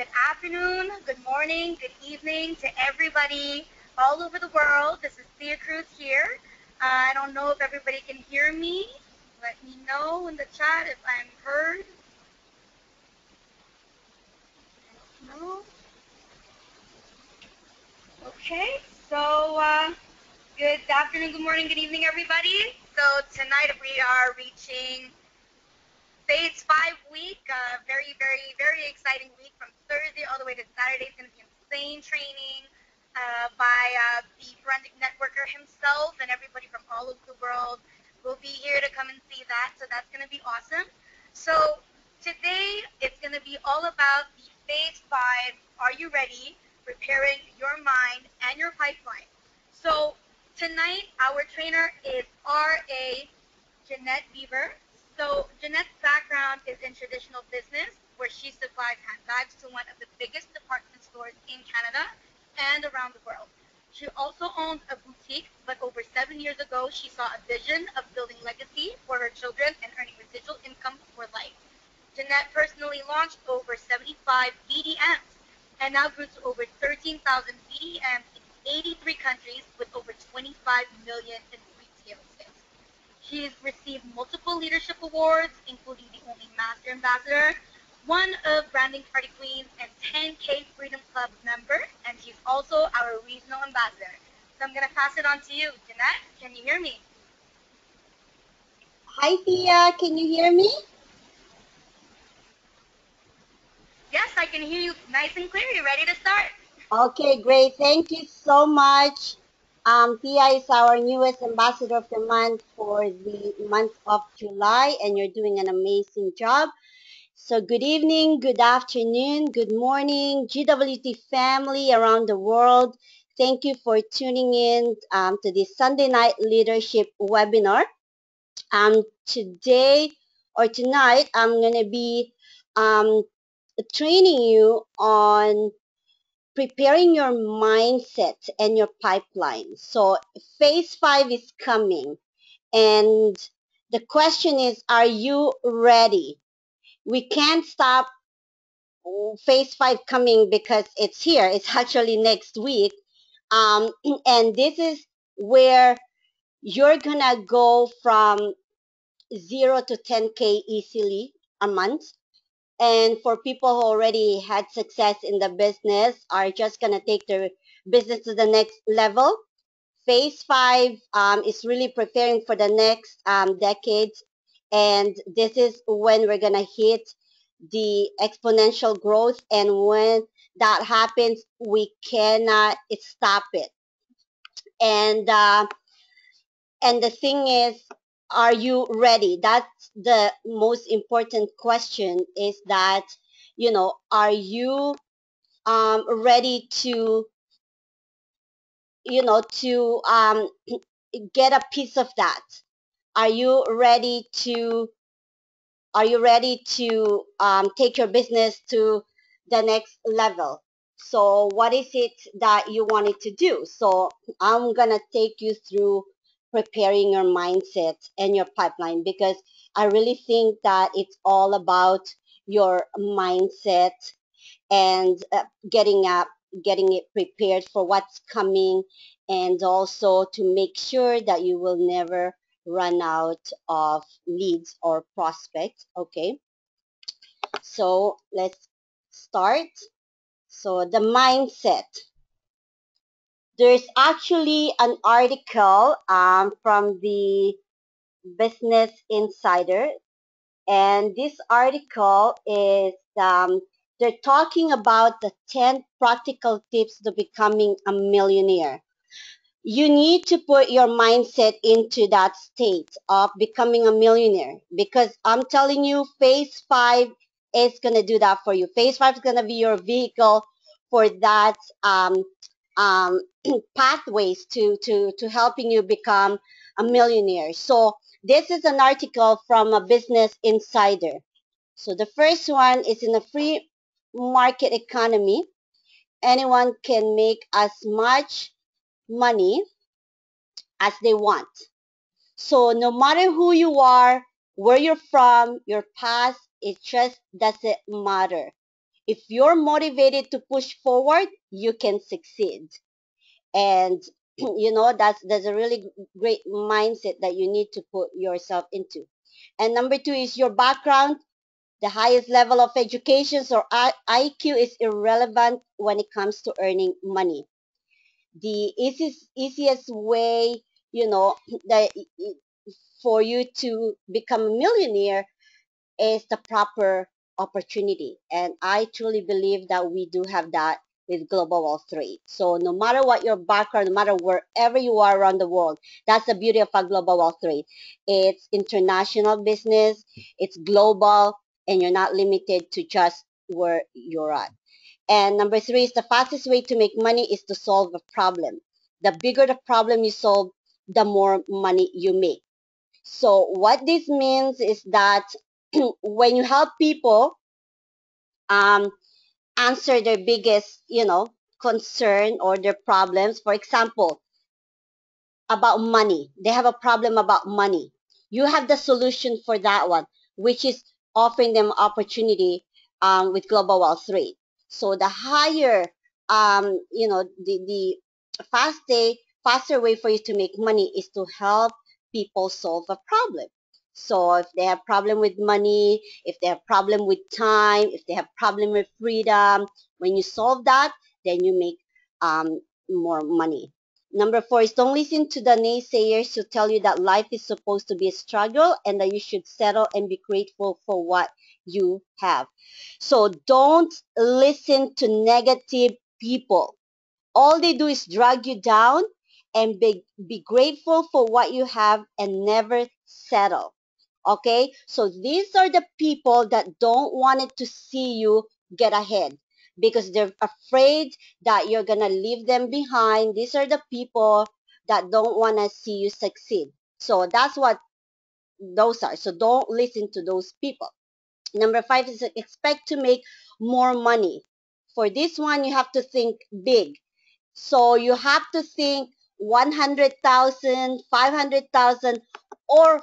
Good afternoon, good morning, good evening to everybody all over the world. This is Thea Cruz here. I don't know if everybody can hear me. Let me know in the chat if I'm heard. No? Okay, so good afternoon, good morning, good evening, everybody. So tonight we are reaching Phase 5 week, very, very, very exciting week from Thursday all the way to Saturday. It's going to be insane training by the forensic networker himself, and everybody from all over the world will be here to come and see that. So that's going to be awesome. So today it's going to be all about the Phase 5. Are you ready? Preparing your mind and your pipeline. So tonight our trainer is R.A. Jeanette Beaver. So Jeanette's background is in traditional business, where she supplies handbags to one of the biggest department stores in Canada and around the world. She also owns a boutique, but over 7 years ago, she saw a vision of building legacy for her children and earning residual income for life. Jeanette personally launched over 75 BDMs and now grew to over 13,000 BDMs in 83 countries with over 25 million in retail sales. She's received multiple leadership awards, including the Only Master Ambassador, one of Branding Party Queens, and 10K Freedom Club member, and she's also our regional ambassador. So I'm going to pass it on to you. Jeanette, can you hear me? Hi, Thea. Can you hear me? Yes, I can hear you nice and clear. You ready to start? Okay, great. Thank you so much. Thea is our newest ambassador of the month for the month of July, and you're doing an amazing job. So, good evening, good afternoon, good morning, GWT family around the world. Thank you for tuning in to this Sunday night leadership webinar. Today or tonight, I'm going to be um, training you on preparing your mindset and your pipeline. So phase 5 is coming, and the question is, are you ready? We can't stop phase 5 coming because it's here. It's actually next week. And this is where you're gonna go from 0 to 10K easily a month. And for people who already had success in the business, are just going to take their business to the next level. Phase 5 is really preparing for the next decades. And this is when we're going to hit the exponential growth. And when that happens, we cannot stop it. And the thing is, are you ready? That's the most important question, is that, are you ready to, get a piece of that? Are you ready to, take your business to the next level? So what is it that you wanted to do? So I'm going to take you through preparing your mindset and your pipeline, because I really think that it's all about your mindset and getting it prepared for what's coming, and also to make sure that you will never run out of leads or prospects. Okay, so let's start. So the mindset. There's actually an article from the Business Insider, and this article is they're talking about the 10 practical tips to becoming a millionaire. You need to put your mindset into that state of becoming a millionaire, because I'm telling you, phase 5 is going to do that for you. Phase 5 is going to be your vehicle for that um, pathways to helping you become a millionaire. So this is an article from a Business Insider. So the first one is, in a free market economy, anyone can make as much money as they want. So no matter who you are, where you're from, your past, it just doesn't matter. If you're motivated to push forward, you can succeed. And that's a really great mindset that you need to put yourself into. And number two is your background. The highest level of education or IQ is irrelevant when it comes to earning money. The easiest way, you know, that for you to become a millionaire is the proper opportunity. And I truly believe that we do have that with Global Wealth Trade. So no matter what your background, no matter wherever you are around the world, that's the beauty of a Global Wealth Trade. It's international business, it's global, and you're not limited to just where you're at. And number three is the fastest way to make money is to solve a problem. The bigger the problem you solve, the more money you make. So what this means is that when you help people um, answer their biggest, concern or their problems, for example, about money, they have a problem about money. You have the solution for that one, which is offering them opportunity with Global Wealth Rate. So the higher, the faster way for you to make money is to help people solve a problem. So if they have problem with money, if they have problem with time, if they have problem with freedom, when you solve that, then you make more money. Number four is don't listen to the naysayers who tell you that life is supposed to be a struggle and that you should settle and be grateful for what you have. So don't listen to negative people. All they do is drag you down, and be grateful for what you have and never settle. Okay? So these are the people that don't want it to see you get ahead because they're afraid that you're going to leave them behind. These are the people that don't want to see you succeed. So that's what those are. So don't listen to those people. Number five is expect to make more money. For this one, you have to think big. So you have to think 100,000, 500,000, or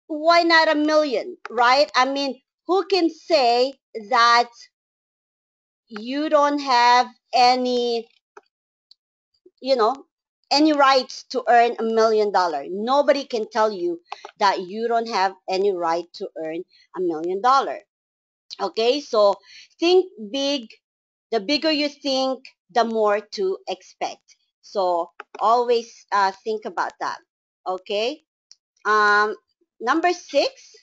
why not a million, right? I mean, who can say that you don't have any, you know, any rights to earn $1 million? Nobody can tell you that you don't have any right to earn $1 million. Okay, so think big. The bigger you think, the more to expect. So always think about that. Okay. Um, Number six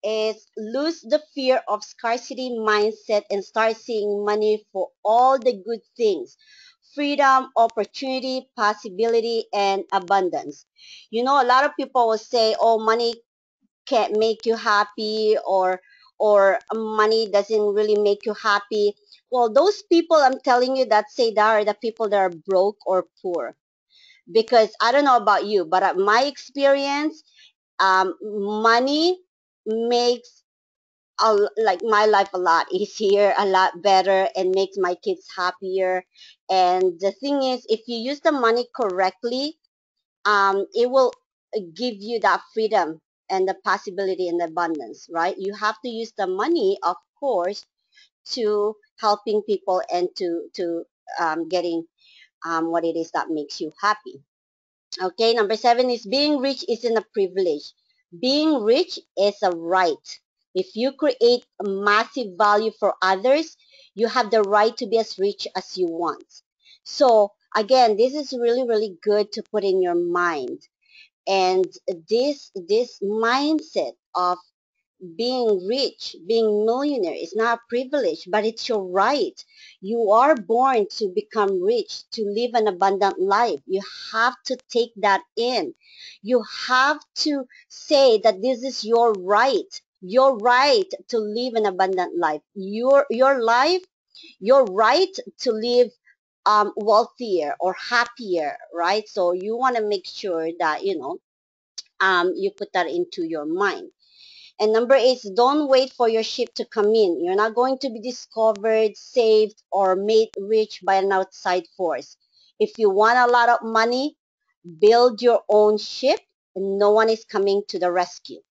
is lose the fear of scarcity mindset and start seeing money for all the good things: freedom, opportunity, possibility, and abundance. A lot of people will say, oh, money can't make you happy, or money doesn't really make you happy. Well, those people, I'm telling you, that say that are the people that are broke or poor. Because I don't know about you, but my experience, money makes like my life a lot easier, a lot better, and makes my kids happier. And the thing is, if you use the money correctly, it will give you that freedom and the possibility and abundance, right? You have to use the money, of course, to helping people and to getting what it is that makes you happy. Okay, number seven is being rich isn't a privilege. Being rich is a right. If you create a massive value for others, you have the right to be as rich as you want. So again, this is really, really good to put in your mind. And this mindset of being rich, being millionaire is not a privilege, but it's your right. You are born to become rich, to live an abundant life. You have to take that in. You have to say that this is your right to live an abundant life. Your life, your right to live wealthier or happier, right? So you want to make sure that you put that into your mind. And number eight, don't wait for your ship to come in. You're not going to be discovered, saved, or made rich by an outside force. If you want a lot of money, build your own ship, and no one is coming to the rescue.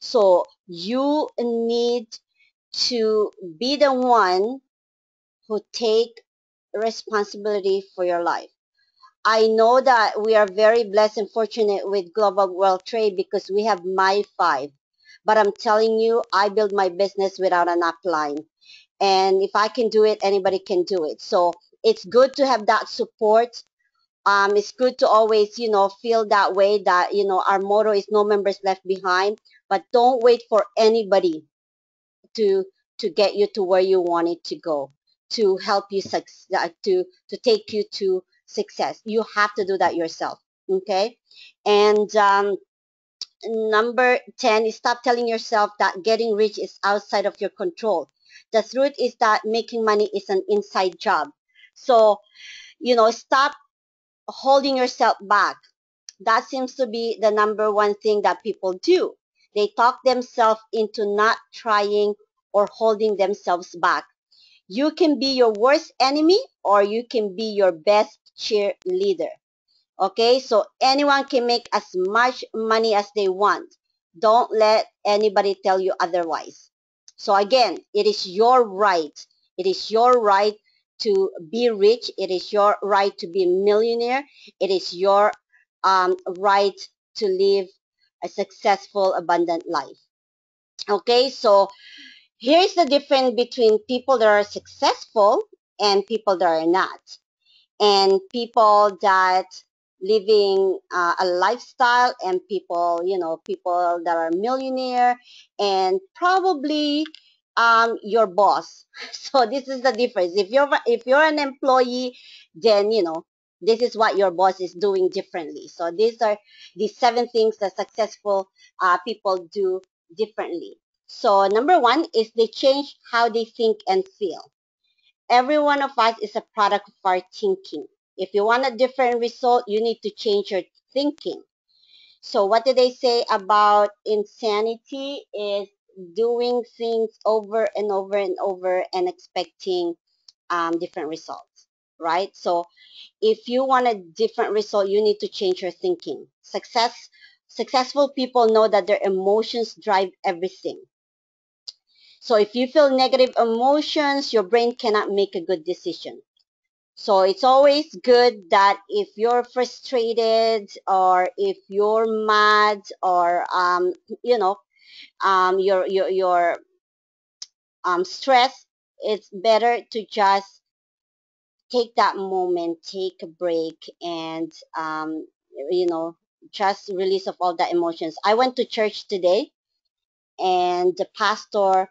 So you need to be the one who take responsibility for your life. I know that we are very blessed and fortunate with Global World Trade because we have My Five. But I'm telling you, I build my business without an upline. And if I can do it, anybody can do it. So it's good to have that support. It's good to always, feel that way that, our motto is no members left behind. But don't wait for anybody to get you to where you want it to go, to help you to take you to success. You have to do that yourself. Okay. And number 10 is stop telling yourself that getting rich is outside of your control. The truth is that making money is an inside job. So, stop holding yourself back. That seems to be the number one thing that people do. They talk themselves into not trying or holding themselves back. You can be your worst enemy or you can be your best cheerleader. Okay, so anyone can make as much money as they want. Don't let anybody tell you otherwise. So again, it is your right. It is your right to be rich. It is your right to be a millionaire. It is your right to live a successful, abundant life. Okay, so here's the difference between people that are successful and people that are not, and people that living a lifestyle, and people that are millionaire, and probably your boss. So this is the difference. If you're an employee, then this is what your boss is doing differently. So these are the 7 things that successful people do differently. So number one is they change how they think and feel. Every one of us is a product of our thinking. If you want a different result, you need to change your thinking. So what do they say about insanity is doing things over and over and over and expecting different results, right? So if you want a different result, you need to change your thinking. Successful people know that their emotions drive everything. So if you feel negative emotions, your brain cannot make a good decision. So it's always good that if you're frustrated or if you're mad or you're stressed, it's better to just take that moment, take a break, and you know just release of all the emotions. I went to church today, and the pastor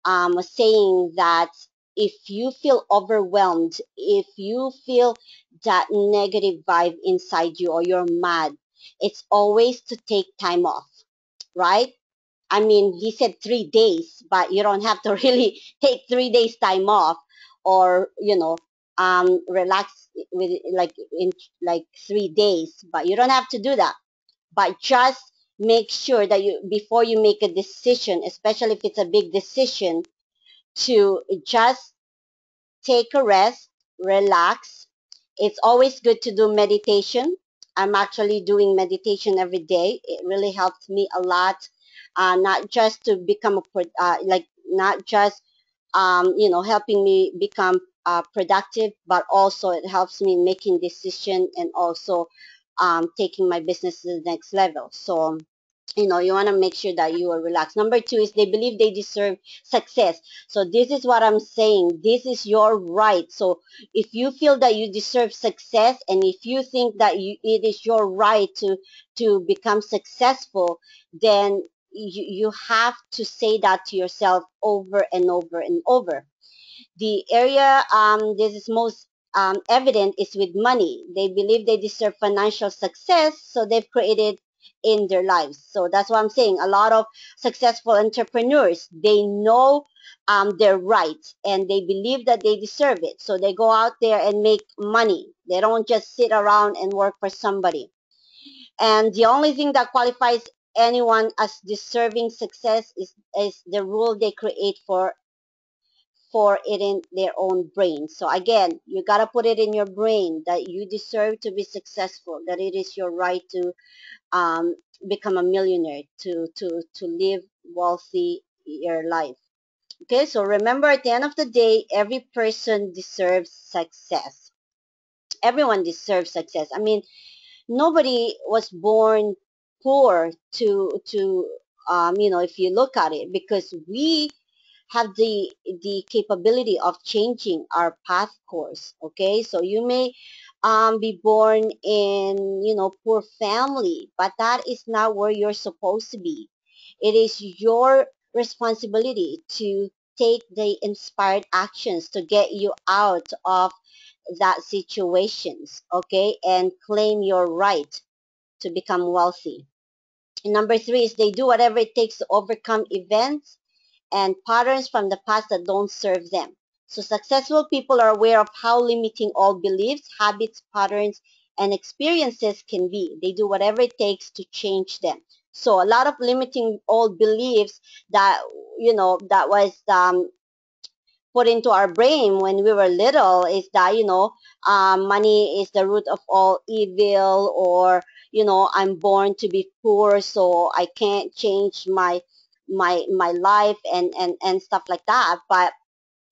was saying that if you feel overwhelmed, if you feel that negative vibe inside you or you're mad, it's always to take time off, right? I mean, he said 3 days, but you don't have to really take 3 days time off or, relax with in like 3 days, but you don't have to do that. But just make sure that you, before you make a decision, especially if it's a big decision, to just take a rest, relax. It's always good to do meditation. I'm actually doing meditation every day. It really helps me a lot, not just to become not just helping me become productive, but also it helps me making decision and also taking my business to the next level. So you want to make sure that you are relaxed. Number two is they believe they deserve success. So this is what I'm saying. This is your right. So if you feel that you deserve success, and if you think that it is your right to become successful, then you have to say that to yourself over and over and over. The area this is most evident is with money. They believe they deserve financial success, so they've created in their lives. So that's what I'm saying. A lot of successful entrepreneurs, they know their rights and they believe that they deserve it. So they go out there and make money. They don't just sit around and work for somebody. And the only thing that qualifies anyone as deserving success is the rule they create for it in their own brain. So again, you got to put it in your brain that you deserve to be successful, that it is your right to um, become a millionaire, to live wealthy your life. Okay, so remember, at the end of the day, every person deserves success. Everyone deserves success. I mean, nobody was born poor to if you look at it, because we have the capability of changing our path course. Okay, so you may be born in poor family, but that is not where you're supposed to be. It is your responsibility to take the inspired actions to get you out of that situations, okay, and claim your right to become wealthy. And number three is they do whatever it takes to overcome events and patterns from the past that don't serve them. So successful people are aware of how limiting all beliefs, habits, patterns, and experiences can be. They do whatever it takes to change them. So a lot of limiting old beliefs that that was put into our brain when we were little is that money is the root of all evil, or I'm born to be poor, so I can't change my life, and stuff like that. But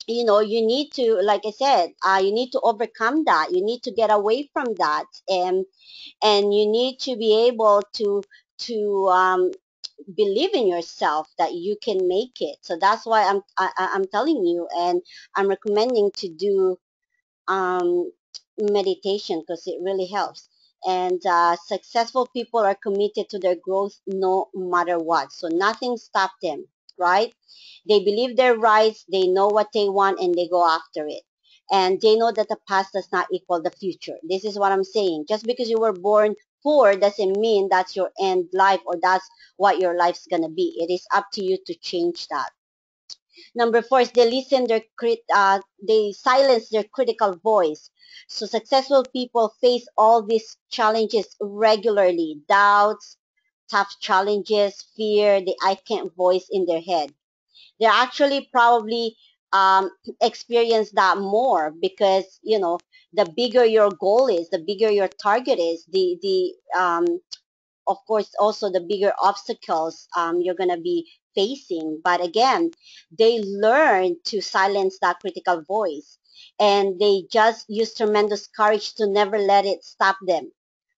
you need to, like I said, you need to overcome that. You need to get away from that, and you need to be able to believe in yourself that you can make it. So that's why I'm telling you, and I'm recommending to do um, meditation, because it really helps. And successful people are committed to their growth no matter what. So nothing stopped them, right? They believe their rights, they know what they want, and they go after it. And they know that the past does not equal the future. This is what I'm saying. Just because you were born poor doesn't mean that's your end life, or that's what your life's gonna be. It is up to you to change that. Number four is they silence their critical voice. So successful people face all these challenges regularly: doubts, tough challenges, fear, the I can't voice in their head. They actually probably experience that more, because the bigger your goal is, the bigger your target is, the of course also the bigger obstacles you're going to be facing. But again, they learn to silence that critical voice, and they just use tremendous courage to never let it stop them,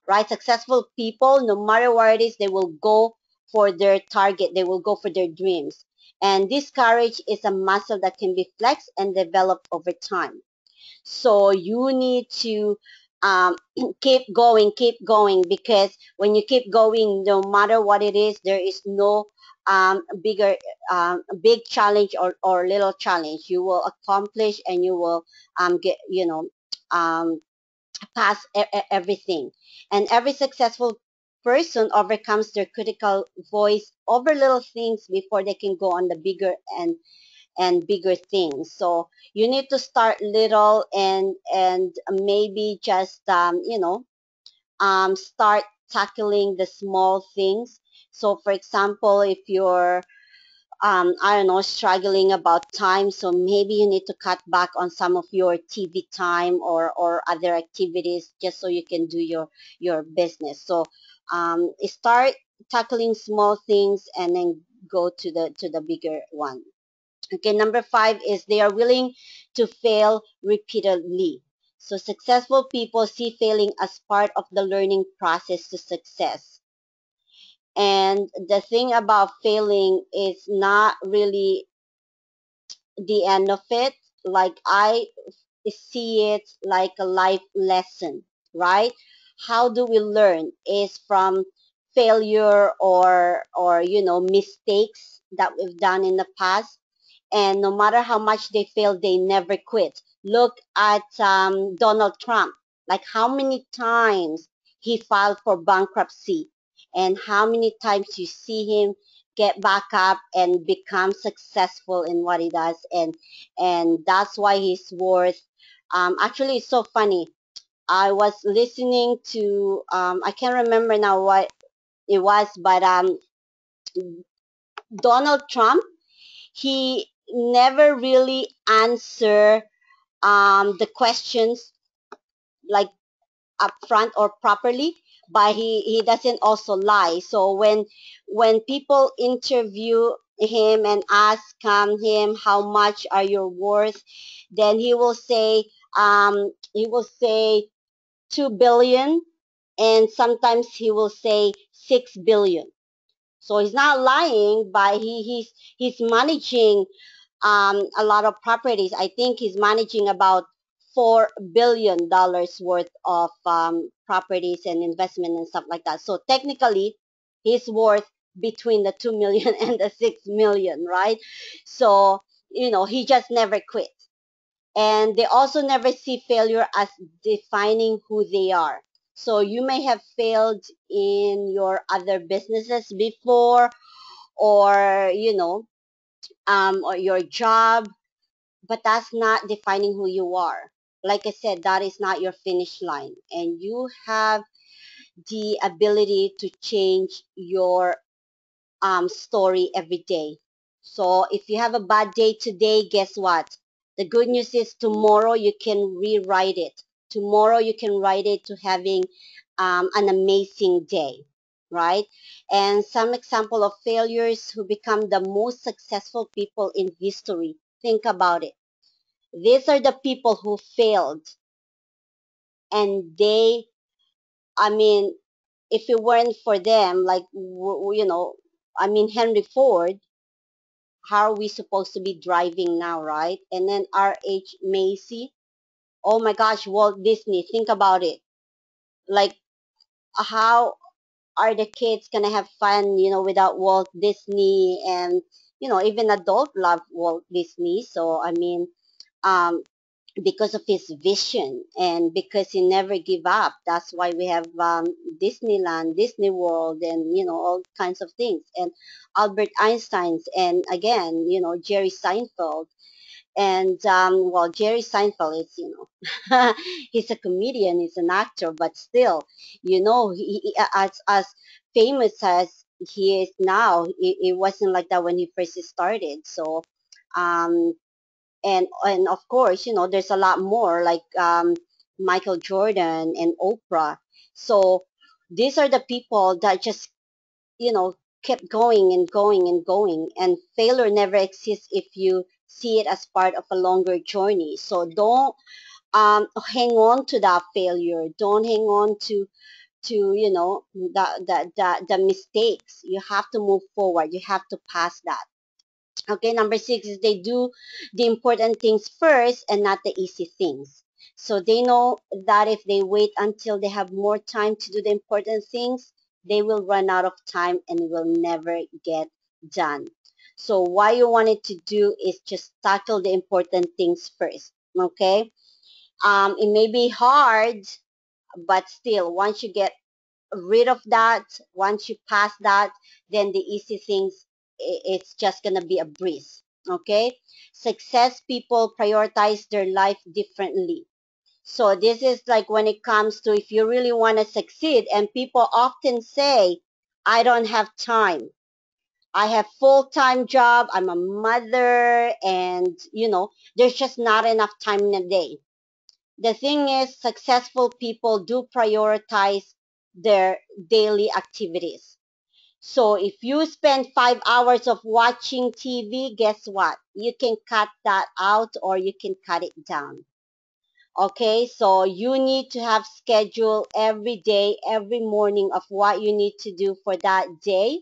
right? Successful people, no matter what it is, they will go for their target, they will go for their dreams. And this courage is a muscle that can be flexed and developed over time. So you need to keep going, because when you keep going, no matter what it is, there is no bigger, big challenge, or little challenge. You will accomplish, and you will get, um, pass everything. And every successful person overcomes their critical voice over little things before they can go on the bigger and bigger things. So you need to start little, and maybe just start tackling the small things. So for example, if you're I don't know, struggling about time, so maybe you need to cut back on some of your TV time, or other activities, just so you can do your business. So start tackling small things, and then go to the bigger one. Okay, number five is they are willing to fail repeatedly. So successful people see failing as part of the learning process to success. And the thing about failing is not really the end of it. Like, I see it like a life lesson, right? How do we learn is from failure, or mistakes that we've done in the past. And no matter how much they fail, they never quit. Look at Donald Trump. Like, how many times he filed for bankruptcy, and how many times you see him get back up and become successful in what he does. And that's why he's worth, actually, it's so funny. I was listening to, I can't remember now what it was, but Donald Trump, he never really answer the questions like upfront or properly, but he doesn't also lie. So when people interview him and ask him how much are you worth, then he will say 2 billion, and sometimes he will say 6 billion. So he's not lying, but he's managing a lot of properties. I think he's managing about $4 billion worth of properties and investment and stuff like that. So technically, he's worth between the 2 million and the 6 million, right? So he just never quit. And they also never see failure as defining who they are. So you may have failed in your other businesses before, or or your job, but that's not defining who you are. Like I said, that is not your finish line, and you have the ability to change your story every day. So if you have a bad day today, guess what? The good news is tomorrow you can rewrite it. Tomorrow you can write it to having an amazing day, right? And some example of failures who become the most successful people in history. Think about it. These are the people who failed, and I mean, if it weren't for them, like, Henry Ford, how are we supposed to be driving now, right? And then R.H. Macy. Oh my gosh, Walt Disney. Think about it. Like, how are the kids gonna have fun, without Walt Disney? And even adult love Walt Disney. So um, because of his vision and because he never give up. That's why we have Disneyland, Disney World, and all kinds of things. And Albert Einstein's, and again, Jerry Seinfeld. And well, Jerry Seinfeld is, he's a comedian, he's an actor, but still, as famous as he is now, it wasn't like that when he first started. So um, and of course, there's a lot more like Michael Jordan and Oprah. So these are the people that just you know kept going and going and going, and failure never exists if you see it as part of a longer journey. So don't hang on to that failure. Don't hang on to the mistakes. You have to move forward. You have to pass that. Okay, number six is they do the important things first and not the easy things. So they know that if they wait until they have more time to do the important things, they will run out of time and will never get done. So what you wanted to do is just tackle the important things first. Okay, it may be hard, but still, once you get rid of that, once you pass that, then the easy things, it's just going to be a breeze. Okay? Success people prioritize their life differently. So this is like when it comes to if you really want to succeed, and people often say, I don't have time. I have full-time job, I'm a mother, and there's just not enough time in a day. The thing is, successful people do prioritize their daily activities. So if you spend 5 hours of watching TV, guess what? You can cut that out or you can cut it down. Okay, so you need to have schedule every day, every morning of what you need to do for that day.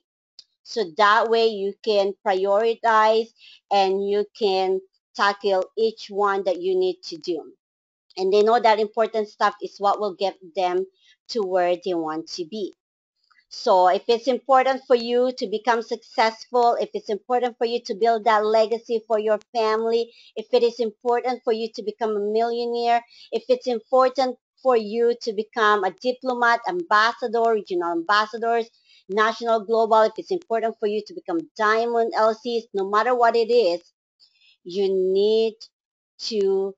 So that way you can prioritize and you can tackle each one that you need to do, and they know that important stuff is what will get them to where they want to be. So if it's important for you to become successful, if it's important for you to build that legacy for your family, if it is important for you to become a millionaire, if it's important for you to become a diplomat, ambassador, regional ambassadors, national, global, if it's important for you to become diamond LCs, no matter what it is, you need to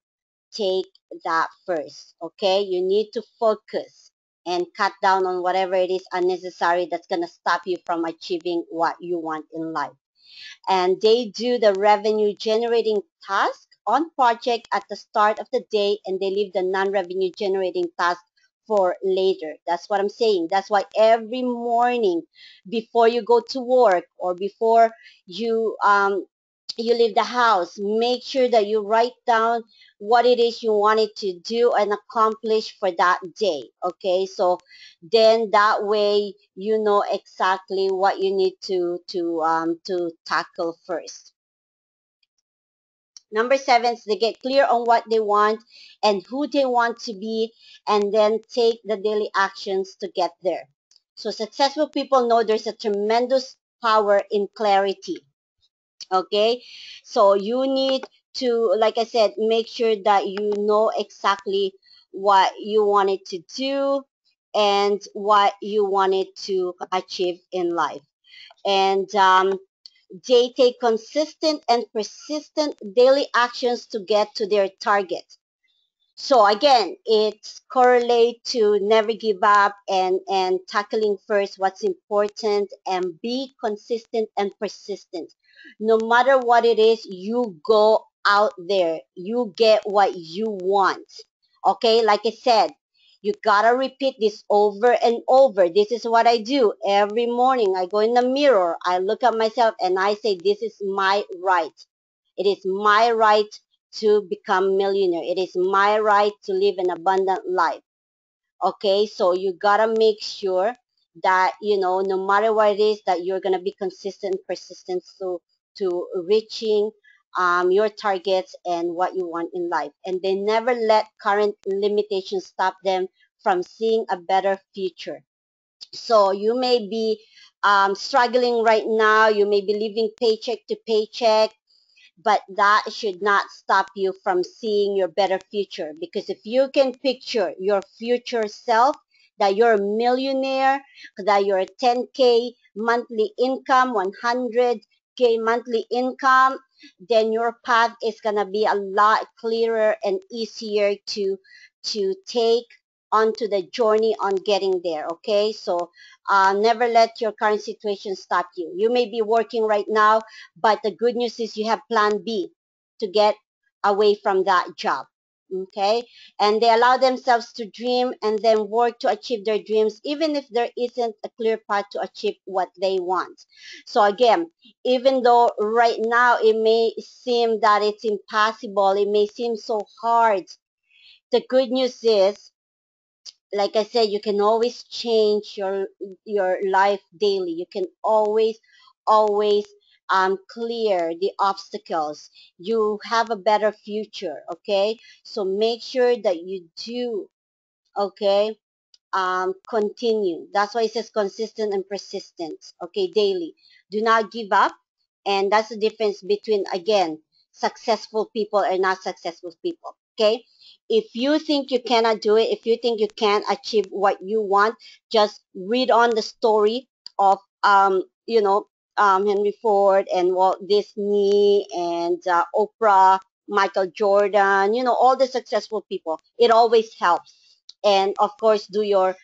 take that first. Okay, you need to focus and cut down on whatever it is unnecessary that's going to stop you from achieving what you want in life. And they do the revenue generating task on project at the start of the day, and they leave the non-revenue generating task for later. That's what I'm saying. That's why every morning before you go to work or before you you leave the house, make sure that you write down what it is you wanted to do and accomplish for that day. Okay, so then that way you know exactly what you need to tackle first. Number seven is they get clear on what they want and who they want to be, and then take the daily actions to get there. So successful people know there's a tremendous power in clarity. Okay, so you need to, like I said, make sure that you know exactly what you wanted to do and what you wanted to achieve in life. And they take consistent and persistent daily actions to get to their target. So again, it's correlate to never give up and tackling first what's important and be consistent and persistent. No matter what it is, you go out there, you get what you want. Okay, like I said, you gotta repeat this over and over. This is what I do every morning. I go in the mirror, I look at myself, and I say, this is my right. It is my right to become millionaire. It is my right to live an abundant life. Okay, so you gotta make sure that you know no matter what it is that you're gonna be consistent, persistent to reaching your targets and what you want in life. And they never let current limitations stop them from seeing a better future. So you may be struggling right now. You may be living paycheck to paycheck, but that should not stop you from seeing your better future. Because if you can picture your future self, that you're a millionaire, that you're a 10K monthly income, 100K monthly income, then your path is going to be a lot clearer and easier to take onto the journey on getting there. Okay, so never let your current situation stop you. You may be working right now, but the good news is you have plan B to get away from that job. Okay. And they allow themselves to dream and then work to achieve their dreams, even if there isn't a clear path to achieve what they want. So again, even though right now it may seem that it's impossible, it may seem so hard, the good news is, like I said, you can always change your life daily. You can always clear the obstacles. You have a better future. Okay, so make sure that you do. Okay, continue. That's why it says consistent and persistent. Okay, daily. Do not give up. And that's the difference between, again, successful people and not successful people. Okay, if you think you cannot do it, if you think you can't achieve what you want, just read on the story of Henry Ford and Walt Disney and Oprah, Michael Jordan, all the successful people. It always helps. And of course, do your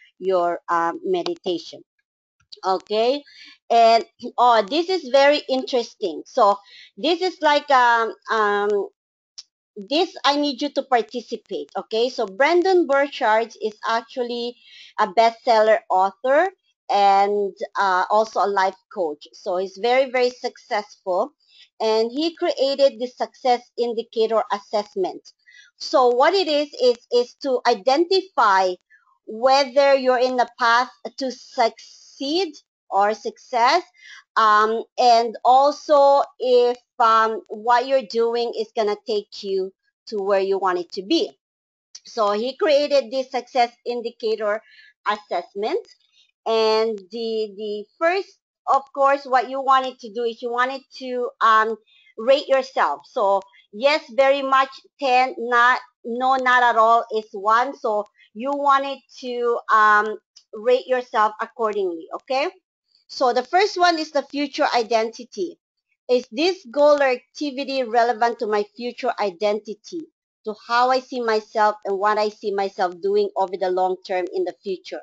meditation. Okay, and oh, this is very interesting. So this is like this I need you to participate. Okay, so Brendon Burchard is actually a bestseller author and also a life coach. So he's very successful, and he created the success indicator assessment. So what it is to identify whether you're in the path to succeed or success, and also if what you're doing is going to take you to where you want it to be. So he created this success indicator assessment. And the first, of course, what you wanted to do is you wanted to rate yourself. So yes, very much 10, not no, not at all is 1. So you wanted to rate yourself accordingly. Okay, so the first one is the future identity. Is this goal or activity relevant to my future identity, to how I see myself and what I see myself doing over the long term in the future?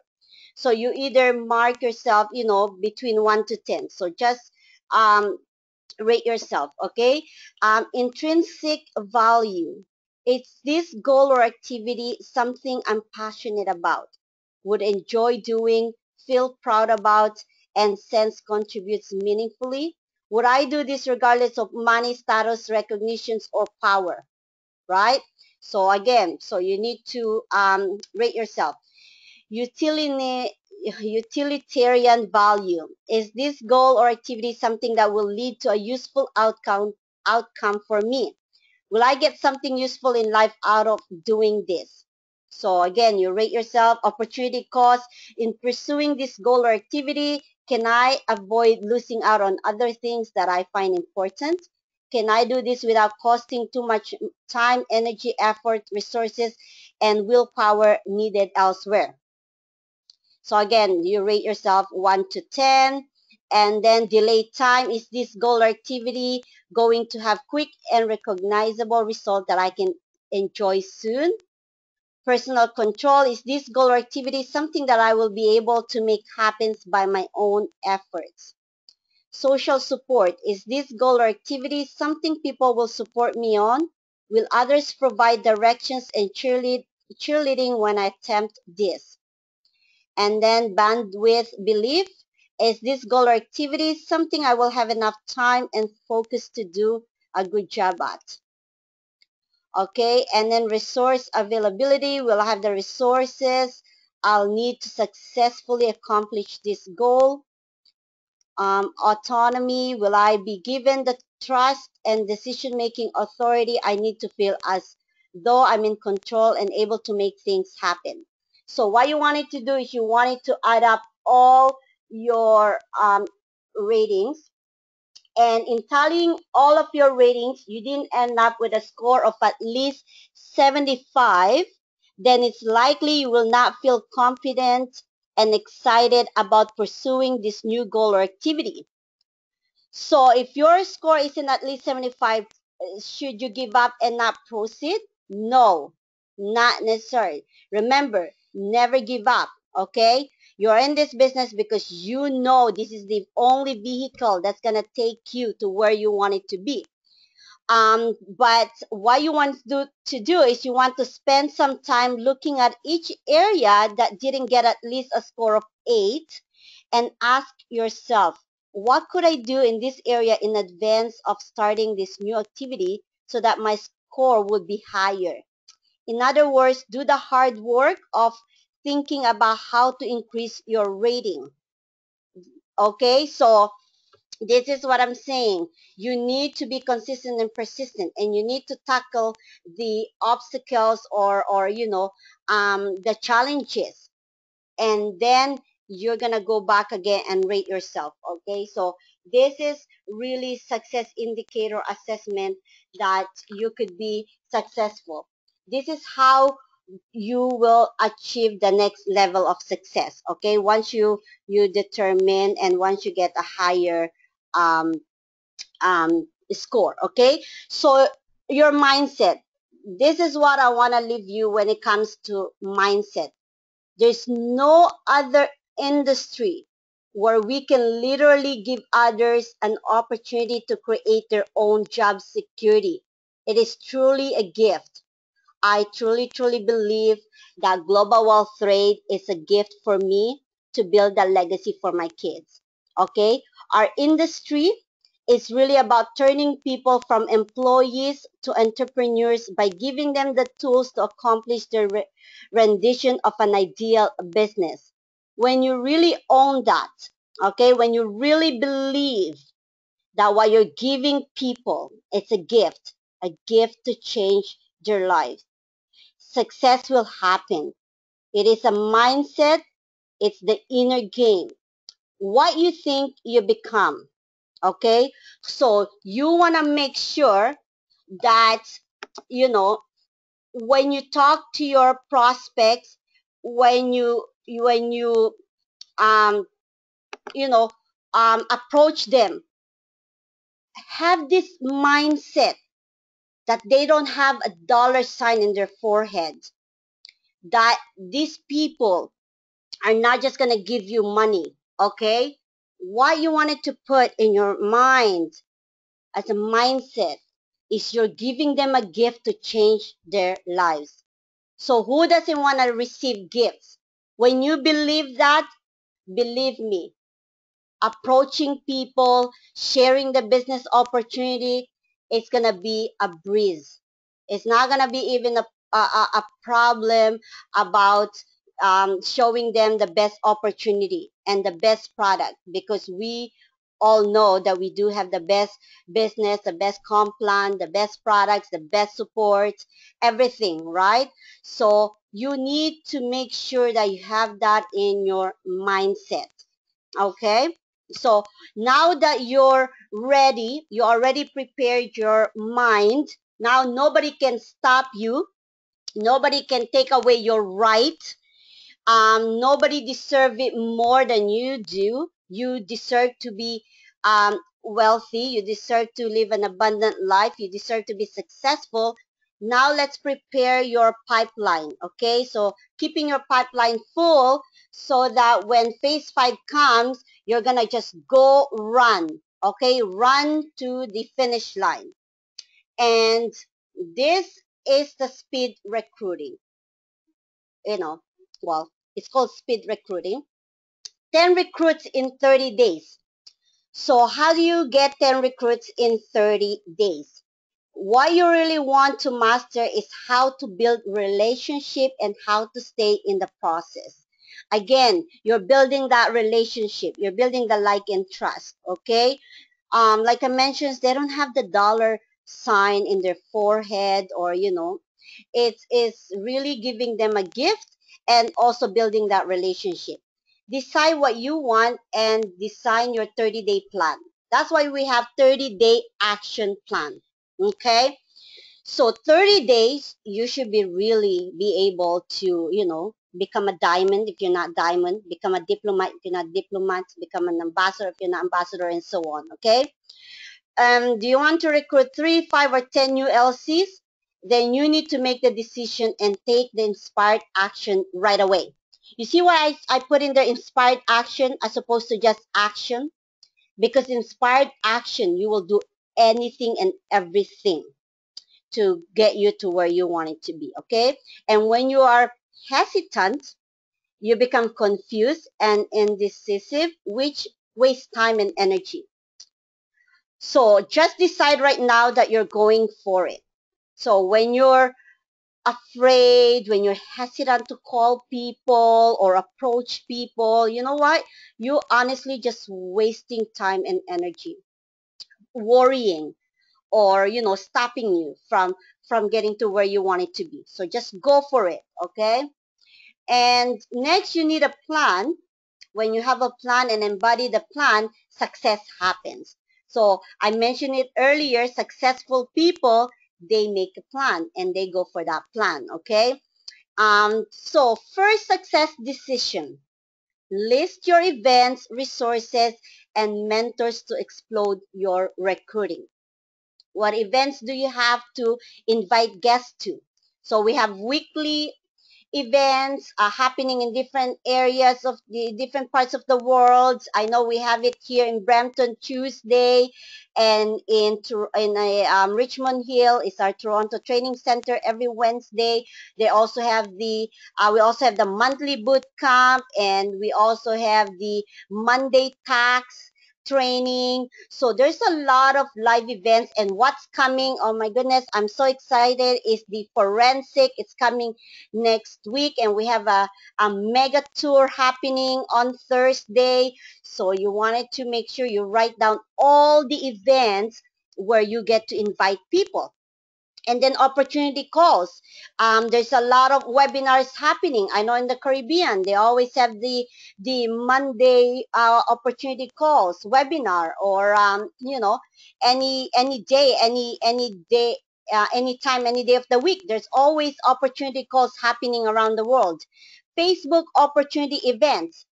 So you either mark yourself, between 1 to 10. So just um, rate yourself, okay? Intrinsic value. Is this goal or activity something I'm passionate about? would enjoy doing, feel proud about, and sense contributes meaningfully? Would I do this regardless of money, status, recognitions, or power? Right? So again, so you need to rate yourself. Utilini- Utilitarian value. Is this goal or activity something that will lead to a useful outcome for me? Will I get something useful in life out of doing this? So again, you rate yourself. Opportunity cost in pursuing this goal or activity. Can I avoid losing out on other things that I find important? Can I do this without costing too much time, energy, effort, resources, and willpower needed elsewhere? So again, you rate yourself 1 to 10. And then delay time. Is this goal or activity going to have quick and recognizable result that I can enjoy soon? Personal control. Is this goal or activity something that I will be able to make happen by my own efforts? Social support. Is this goal or activity something people will support me on? Will others provide directions and cheerleading when I attempt this? And then bandwidth belief. Is this goal or activity something I will have enough time and focus to do a good job at? Okay, and then resource availability. Will I have the resources I'll need to successfully accomplish this goal? Autonomy. Will I be given the trust and decision-making authority I need to feel as though I'm in control and able to make things happen? So what you wanted to do is you wanted to add up all your ratings, and in tallying all of your ratings, you didn't end up with a score of at least 75, then it's likely you will not feel confident and excited about pursuing this new goal or activity. So if your score isn't at least 75, should you give up and not proceed? No, not necessary. Remember, never give up, okay? You're in this business because you know this is the only vehicle that's going to take you to where you want it to be. But what you want to do is you want to spend some time looking at each area that didn't get at least a score of 8 and ask yourself, what could I do in this area in advance of starting this new activity so that my score would be higher? In other words, do the hard work of thinking about how to increase your rating. Okay, so this is what I'm saying. You need to be consistent and persistent, and you need to tackle the obstacles or the challenges, and then you're gonna go back again and rate yourself. Okay, so this is really success indicator assessment that you could be successful. This is how you will achieve the next level of success. Okay, once you determine and once you get a higher um, score. Okay, so your mindset. This is what I want to leave you when it comes to mindset. There's no other industry where we can literally give others an opportunity to create their own job security. It is truly a gift. I truly, truly believe that global wealth trade is a gift for me to build a legacy for my kids. Okay? Our industry is really about turning people from employees to entrepreneurs by giving them the tools to accomplish their rendition of an ideal business. When you really own that, okay, when you really believe that what you're giving people, it's a gift to change their lives, success will happen. It is a mindset, it's the inner game. What you think, you become. Okay? So you want to make sure that, you know, when you talk to your prospects, when you um you know approach them, have this mindset that they don't have a dollar sign in their forehead, that these people are not just going to give you money, okay? What you wanted to put in your mind as a mindset is you're giving them a gift to change their lives. So who doesn't want to receive gifts? When you believe that, believe me, approaching people, sharing the business opportunity, it's gonna be a breeze. It's not gonna be even a problem about showing them the best opportunity and the best product, because we all know that we do have the best business, the best comp plan, the best products, the best support, everything, right? So you need to make sure that you have that in your mindset. Okay, so now that you're ready, you already prepared your mind. Now nobody can stop you. Nobody can take away your right. Nobody deserve it more than you do. You deserve to be wealthy. You deserve to live an abundant life. You deserve to be successful. Now let's prepare your pipeline. Okay, so keeping your pipeline full so that when phase 5 comes, you're gonna just go run. Okay, run to the finish line. And this is the speed recruiting. You know, well, it's called speed recruiting. 10 recruits in 30 days. So how do you get 10 recruits in 30 days? What you really want to master is how to build relationship and how to stay in the process. Again, you're building that relationship. You're building the like and trust, okay? Like I mentioned, they don't have the dollar sign in their forehead, or it's really giving them a gift and also building that relationship. Decide what you want and design your 30-day plan. That's why we have 30-day action plan. Okay? So 30 days, you should be really be able to, become a diamond if you're not diamond, become a diplomat if you're not diplomat, become an ambassador if you're not ambassador, and so on. Okay? Do you want to recruit 3, 5, or 10 new LCs? Then you need to make the decision and take the inspired action right away. You see why I put in the inspired action as opposed to just action? Because inspired action, you will do anything and everything to get you to where you want it to be, okay? And when you are hesitant, you become confused and indecisive, which wastes time and energy. So just decide right now that you're going for it. So when you're afraid, when you're hesitant to call people or approach people, you know what? You honestly just wasting time and energy, worrying, or stopping you from getting to where you want it to be. So just go for it, okay? And next, you need a plan. When you have a plan and embody the plan, success happens. So I mentioned it earlier, successful people, they make a plan and they go for that plan, okay? So first success decision, list your events, resources, and mentors to explode your recruiting. What events do you have to invite guests to? So we have weekly events happening in different areas of the different parts of the world. I know we have it here in Brampton Tuesday, and in Richmond Hill is our Toronto Training Center every Wednesday. They also have we also have the monthly boot camp, and we also have the Monday tax training. So there's a lot of live events, and what's coming, oh my goodness, I'm so excited, is the forensic. It's coming next week, and we have a mega tour happening on Thursday. So you wanted to make sure you write down all the events where you get to invite people. And then opportunity calls. There's a lot of webinars happening. I know in the Caribbean, they always have the Monday opportunity calls webinar, or any day, any day, anytime, any day of the week. There's always opportunity calls happening around the world. Facebook opportunity events.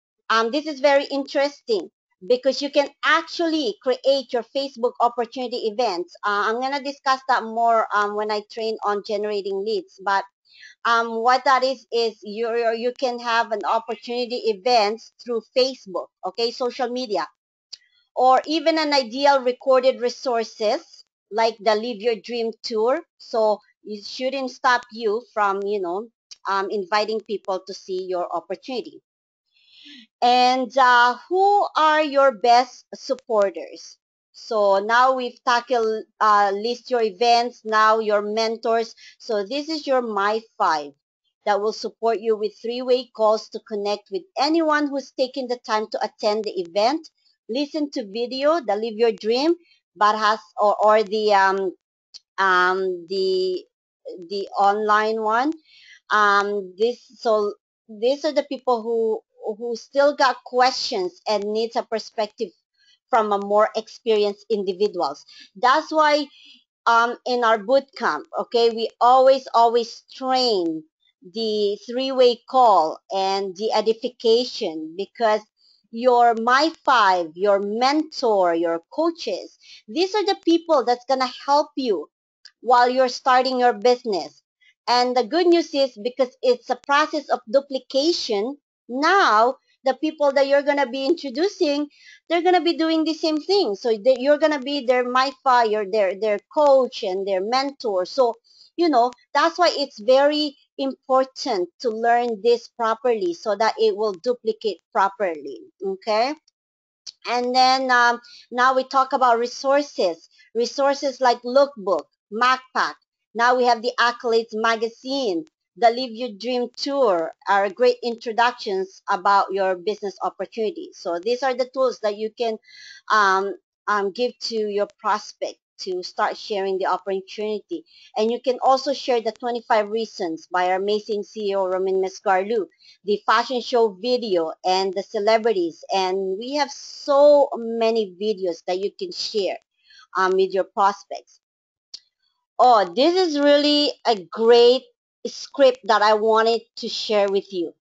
This is very interesting because you can actually create your Facebook opportunity events. I'm going to discuss that more when I train on generating leads. But what that is you can have an opportunity events through Facebook, okay, social media, or even an ideal recorded resources like the Live Your Dream Tour. So it shouldn't stop you from, inviting people to see your opportunity. And who are your best supporters? So now we've tackled list your events, now your mentors. So this is your My Five that will support you with three-way calls to connect with anyone who's taken the time to attend the event, listen to video, the Live Your Dream, but has or the online one. This so these are the people who still got questions and needs a perspective from a more experienced individuals. That's why in our boot camp, okay, we always train the three-way call and the edification, because your My Five, your mentor, your coaches, these are the people that's gonna help you while you're starting your business. And the good news is, because it's a process of duplication, now the people that you're going to be introducing, they're going to be doing the same thing. So you're going to be their MyFi, or their coach and their mentor. So, that's why it's very important to learn this properly so that it will duplicate properly. Okay. And then now we talk about resources. Resources like Lookbook, MacPack. Now we have the Accolades magazine, the Live Your Dream Tour are great introductions about your business opportunities. So these are the tools that you can um, give to your prospect to start sharing the opportunity. And you can also share the 25 Reasons by our amazing CEO, Ramin Mesgarlu, the fashion show video, and the celebrities. And we have so many videos that you can share with your prospects. Oh, this is really a great script that I wanted to share with you.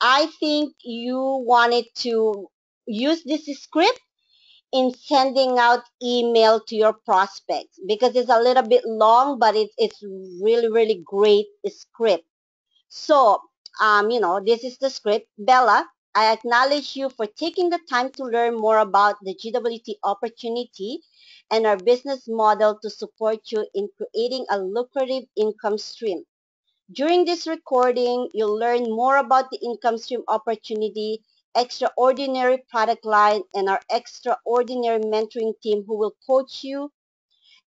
I think you wanted to use this script in sending out email to your prospects, because it's a little bit long, but it's really great script. So, this is the script. Bella, I acknowledge you for taking the time to learn more about the GWT opportunity and our business model to support you in creating a lucrative income stream. During this recording, you'll learn more about the income stream opportunity, extraordinary product line, and our extraordinary mentoring team who will coach you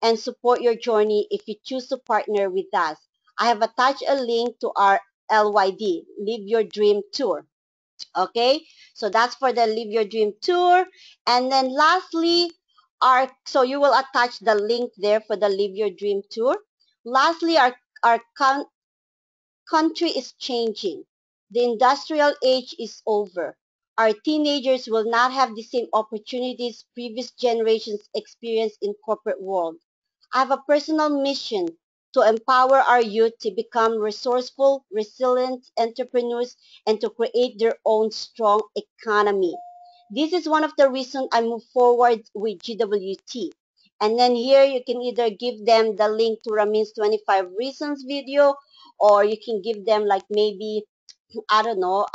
and support your journey if you choose to partner with us. I have attached a link to our LYD, Live Your Dream Tour. Okay, so that's for the Live Your Dream Tour. And then lastly, so you will attach the link there for the Live Your Dream Tour. Lastly, our country is changing. The industrial age is over. Our teenagers will not have the same opportunities previous generations experienced in corporate world. I have a personal mission to empower our youth to become resourceful, resilient entrepreneurs and to create their own strong economy. This is one of the reasons I move forward with GWT. And then here you can either give them the link to Ramin's 25 Reasons video, or you can give them like maybe, I don't know,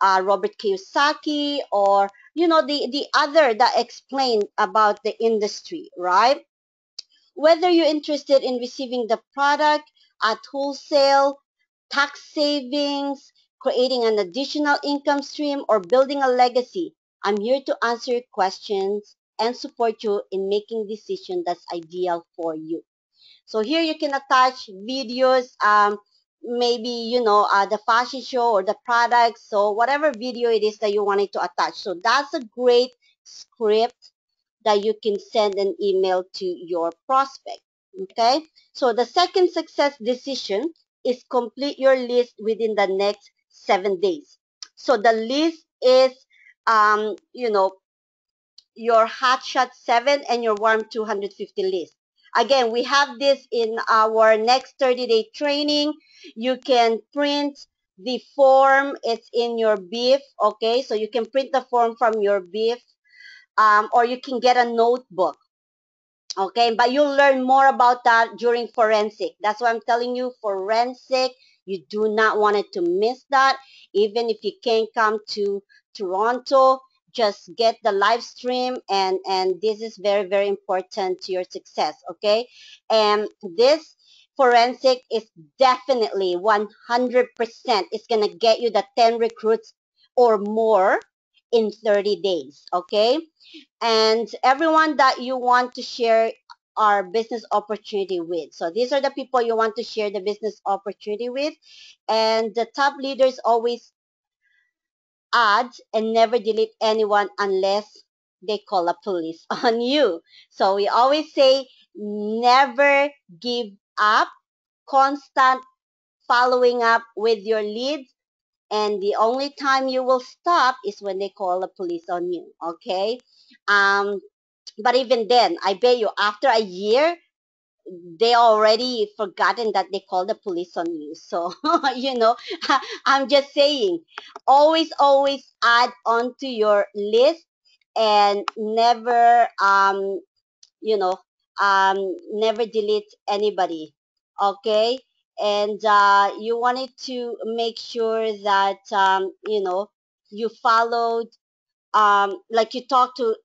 Robert Kiyosaki, or, the other that explain about the industry, right? Whether you're interested in receiving the product at wholesale, tax savings, creating an additional income stream, or building a legacy, I'm here to answer your questions and support you in making decision that's ideal for you. So here you can attach videos, maybe, the fashion show or the products. So whatever video it is that you wanted to attach. So that's a great script that you can send an email to your prospect. Okay. So the second success decision is complete your list within the next 7 days. So the list is, your Hot Shot 7 and your Warm 250 list. Again, we have this in our next 30-day training. You can print the form. It's in your BIF, okay? So you can print the form from your BIF, or you can get a notebook. Okay, but you'll learn more about that during forensic. That's why I'm telling you, forensic, you do not want it to miss that. Even if you can't come to Toronto, just get the live stream, and this is very important to your success. Okay, and this forensic is definitely 100% is going to get you the 10 recruits or more in 30 days. Okay. And everyone that you want to share our business opportunity with. So these are the people you want to share the business opportunity with. And the top leaders always add and never delete anyone unless they call a police on you. So we always say never give up, constant following up with your leads. And the only time you will stop is when they call the police on you. Okay. Um, but even then, I bet you after a year, they already forgotten that they called the police on you. So, you know, I'm just saying, always add onto your list and never, you know, never delete anybody. Okay. And you wanted to make sure that, you followed, like you talk to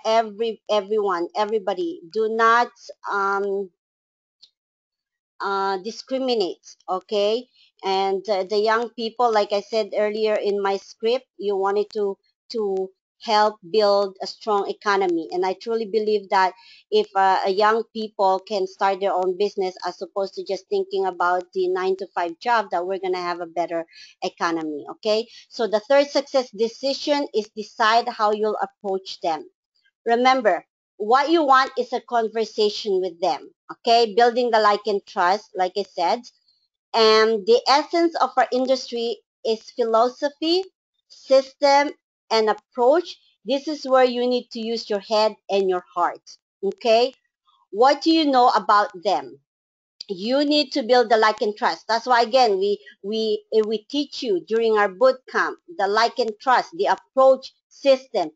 everybody. Do not, discriminates. Okay. And the young people, like I said earlier in my script, you wanted to help build a strong economy, and I truly believe that if a young people can start their own business as opposed to just thinking about the 9 to 5 job, that we're going to have a better economy. Okay. So the third success decision is decide how you'll approach them. Remember, what you want is a conversation with them. Okay, building the like and trust, like I said. And the essence of our industry is philosophy, system, and approach. This is where you need to use your head and your heart. Okay, what do you know about them? You need to build the like and trust. That's why again we teach you during our boot camp the like and trust, the approach system,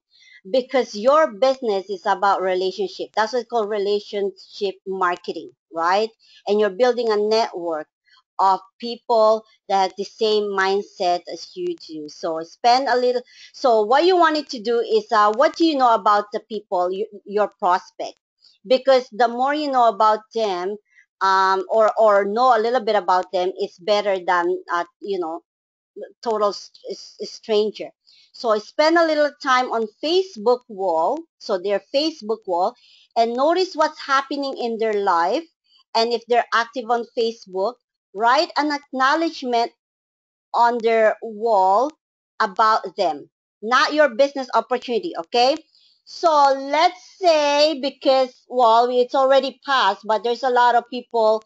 because your business is about relationship. That's what's called relationship marketing, right? And you're building a network of people that have the same mindset as you do. So spend a little. So what you wanted to do is, what do you know about the people, your prospect? Because the more you know about them, or know a little bit about them, is better than, total stranger. So I spend a little time on Facebook wall, so their Facebook wall, and notice what's happening in their life. And if they're active on Facebook, write an acknowledgement on their wall about them, not your business opportunity. Okay. So let's say, because, well, it's already passed, but there's a lot of people,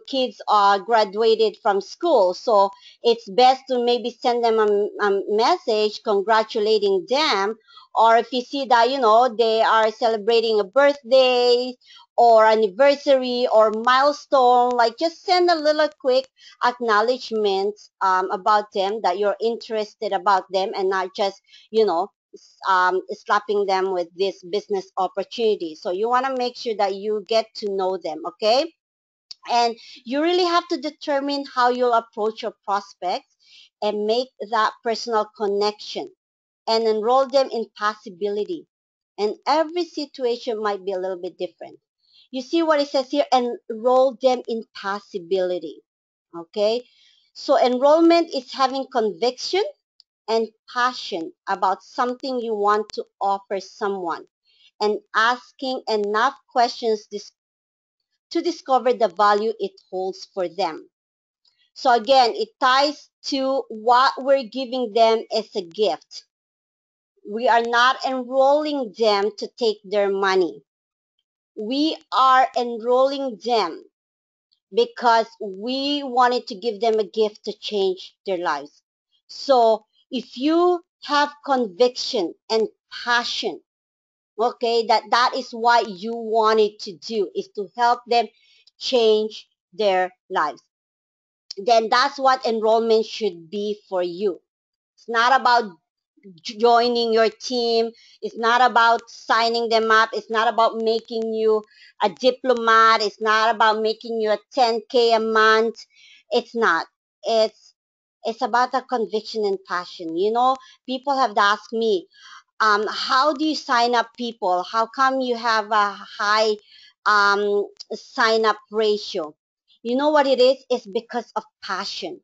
kids are graduated from school. So it's best to maybe send them a message congratulating them. Or if you see that, they are celebrating a birthday or anniversary or milestone, like just send a little quick acknowledgement, about them, that you're interested about them, and not just, slapping them with this business opportunity. So you want to make sure that you get to know them. Okay. And you really have to determine how you'll approach your prospects and make that personal connection and enroll them in possibility. And every situation might be a little bit different. You see what it says here? Enroll them in possibility. Okay? So enrollment is having conviction and passion about something you want to offer someone, and asking enough questions to discover the value it holds for them. So again, it ties to what we're giving them as a gift. We are not enrolling them to take their money. We are enrolling them because we wanted to give them a gift to change their lives. So if you have conviction and passion, okay, that is what you wanted to do, is to help them change their lives, then that's what enrollment should be for you. It's not about joining your team. It's not about signing them up. It's not about making you a diplomat. It's not about making you a 10K a month. It's not. It's it's about the conviction and passion. People have asked me, how do you sign up people? How come you have a high, sign up ratio? You know what it is? It's because of passion.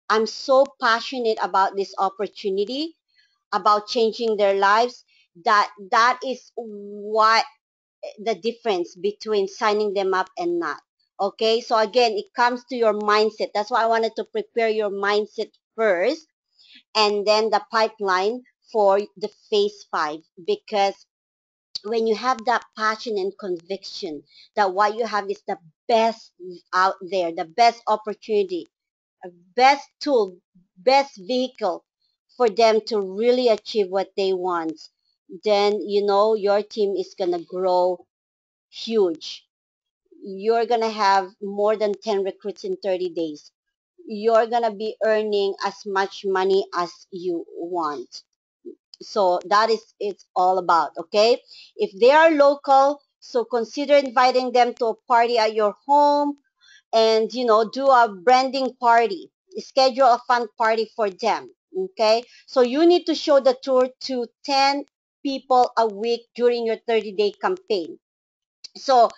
I'm so passionate about this opportunity, about changing their lives, that is what the difference between signing them up and not. Okay, so again, it comes to your mindset. That's why I wanted to prepare your mindset first, and then the pipeline for the phase 5. Because when you have that passion and conviction that what you have is the best out there, the best opportunity, best tool, best vehicle for them to really achieve what they want, then you know your team is going to grow huge. You're going to have more than 10 recruits in 30 days. You're going to be earning as much money as you want. So that is it's all about. Okay, if they are local, so consider inviting them to a party at your home, and do a branding party, schedule a fun party for them. Okay, so you need to show the tour to 10 people a week during your 30-day campaign. So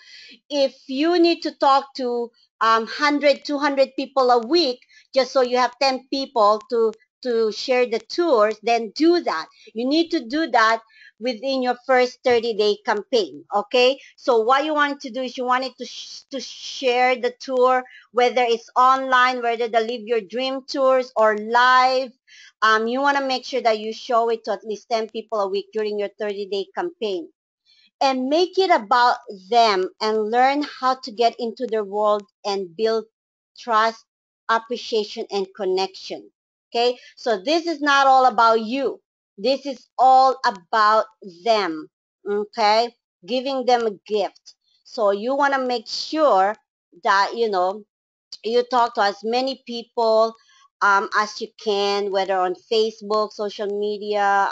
if you need to talk to 100 200 people a week, just so you have 10 people to share the tours, then do that. You need to do that within your first 30-day campaign. Okay, so what you want to do is you wanted to share the tour, whether it's online, whether the live your dream tours or live. You want to make sure that you show it to at least 10 people a week during your 30-day campaign, and make it about them and learn how to get into their world and build trust, appreciation, and connection. Okay, so this is not all about you. This is all about them. Okay, giving them a gift. So you want to make sure that you talk to as many people as you can, whether on Facebook, social media,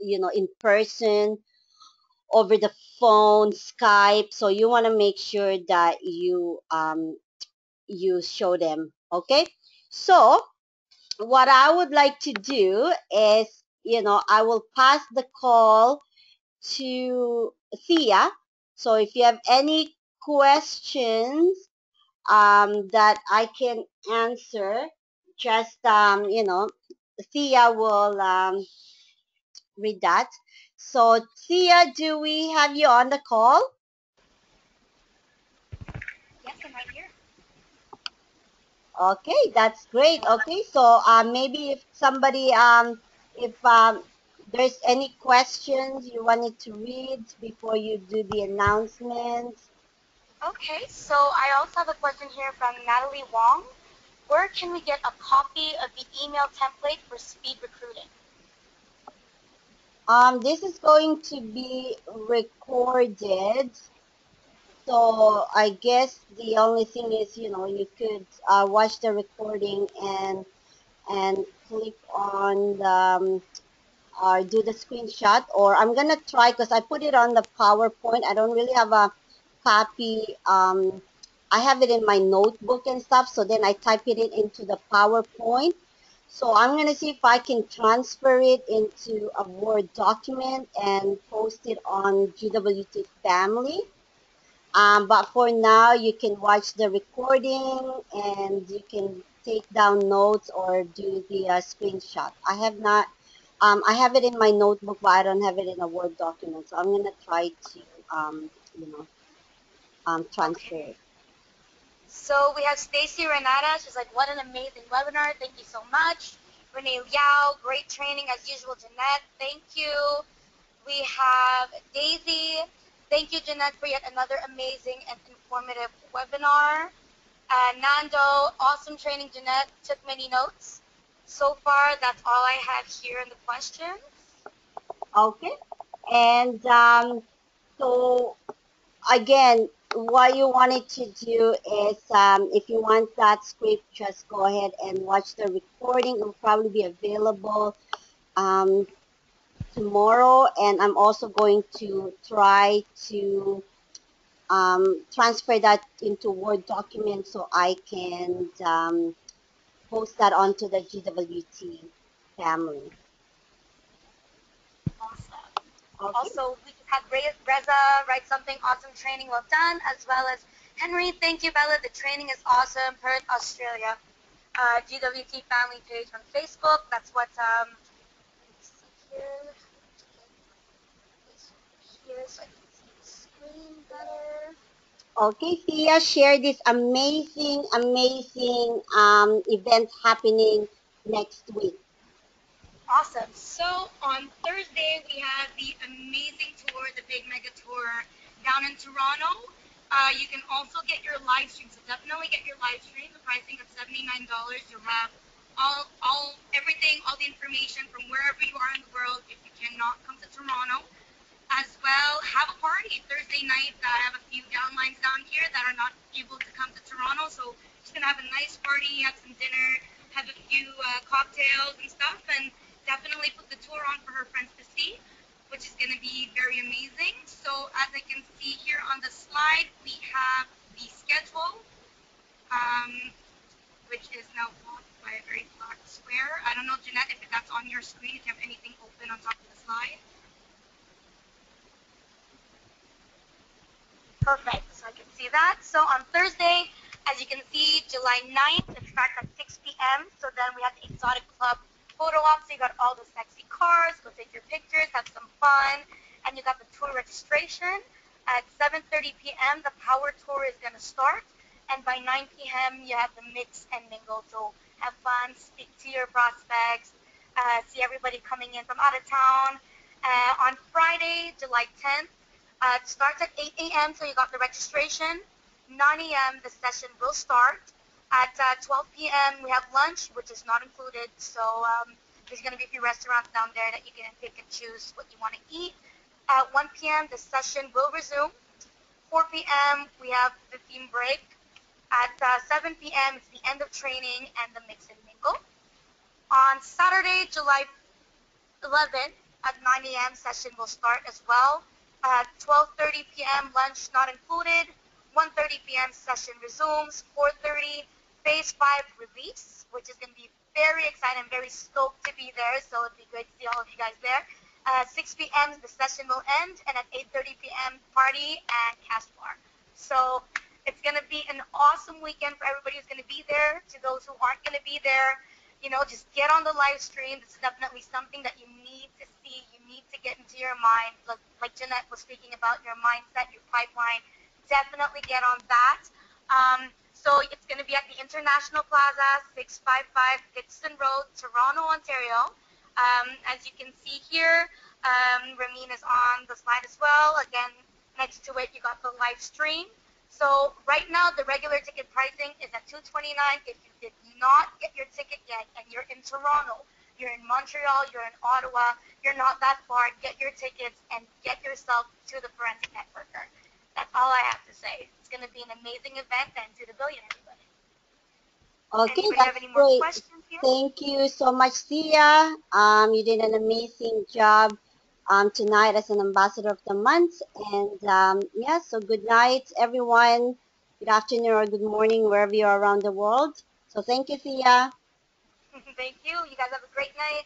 in person, over the phone, Skype. So you want to make sure that you show them. Okay. So what I would like to do is, I will pass the call to Thea. So if you have any questions that I can answer, just Thea will read that. So Thea, do we have you on the call? Yes, I'm right here. Okay, that's great. Okay, so maybe if somebody if there's any questions you wanted to read before you do the announcements. Okay, so I also have a question here from Natalie Wong. Where can we get a copy of the email template for speed recruiting? This is going to be recorded, so I guess the only thing is, you could watch the recording and click on the or do the screenshot, or I'm gonna try because I put it on the PowerPoint. I don't really have a copy. I have it in my notebook and stuff, so then I type it into the PowerPoint. So I'm gonna see if I can transfer it into a Word document and post it on GWT Family. But for now, you can watch the recording and you can take down notes or do the screenshot. I have it in my notebook, but I don't have it in a Word document. So I'm gonna try to, you know, Okay. transfer it. So we have Stacy Renata. She's like, what an amazing webinar. Thank you so much. Renee Liao, great training as usual. Jeanette, thank you. We have Daisy. Thank you, Jeanette, for yet another amazing and informative webinar. Nando, awesome training, Jeanette. Took many notes. So far, that's all I have here in the questions. Okay. And so again, what you wanted to do is, if you want that script, just go ahead and watch the recording. It will probably be available um, tomorrow, and I'm also going to try to transfer that into Word document so I can post that onto the GWT family. Awesome. Okay. Also, we just had Reza write something, awesome training, well done, as well as Henry, thank you, Bella. The training is awesome. Perth, Australia. GWT family page on Facebook. That's what let's see here. Here so I can see the screen better. Okay, Sia, share this amazing, amazing event happening next week. Awesome. So on Thursday we have the amazing tour, the Big Mega Tour down in Toronto. You can also get your live stream. So definitely get your live stream. The pricing of $79. You'll have all everything, all the information from wherever you are in the world. If you cannot come to Toronto, as well, have a party Thursday night. I have a few downlines down here that are not able to come to Toronto, so just gonna have a nice party, have some dinner, have a few cocktails and stuff, and definitely put the tour on for her friends to see, which is gonna be very amazing. So as I can see here on the slide, we have the schedule, um, which is now blocked by a very black square. I don't know, Jeanette, if that's on your screen, if you have anything open on top of the slide. Perfect. So I can see that. So on Thursday, as you can see, July 9th, it starts at 6 p.m. So then we have the Exotic Club photo op. So you got all the sexy cars. Go take your pictures, have some fun. And you got the tour registration. At 7:30 p.m., the power tour is going to start. And by 9 p.m., you have the mix and mingle. So have fun, speak to your prospects, see everybody coming in from out of town. On Friday, July 10th, it starts at 8 a.m., so you got the registration. 9 a.m., the session will start. At 12 p.m., we have lunch, which is not included. So there's going to be a few restaurants down there that you can pick and choose what you want to eat. At 1 p.m., the session will resume. 4 p.m., we have 15 break. At 7 p.m., it's the end of training and the mix and mingle. On Saturday, July 11 at 9 a.m. session will start as well. At 12:30 p.m. lunch not included. 1:30 p.m. session resumes. 4:30 phase 5 release, which is going to be very exciting. I'm very stoked to be there, so it'd be great to see all of you guys there. 6 p.m. the session will end, and at 8:30 p.m. party and cast bar. So it's going to be an awesome weekend for everybody who's going to be there. To those who aren't going to be there, just get on the live stream. This is definitely something that you need to see. You need to get into your mind. Like Jeanette was speaking about, your mindset, your pipeline. Definitely get on that. So it's going to be at the International Plaza, 655 Dixon Road, Toronto, Ontario. As you can see here, Ramin is on the slide as well. Again, next to it, you got the live stream. So right now, the regular ticket pricing is at $229. If you did not get your ticket yet and you're in Toronto, you're in Montreal, you're in Ottawa, you're not that far, get your tickets and get yourself to the Forensic Networker. That's all I have to say. It's going to be an amazing event, and to the billion, everybody. Okay, Anybody have that's any more great. questions here? Thank you so much, Sia. You did an amazing job tonight as an ambassador of the month. And yeah, so good night, everyone. Good afternoon or good morning, wherever you are around the world. So thank you, Sia. Thank you. You guys have a great night.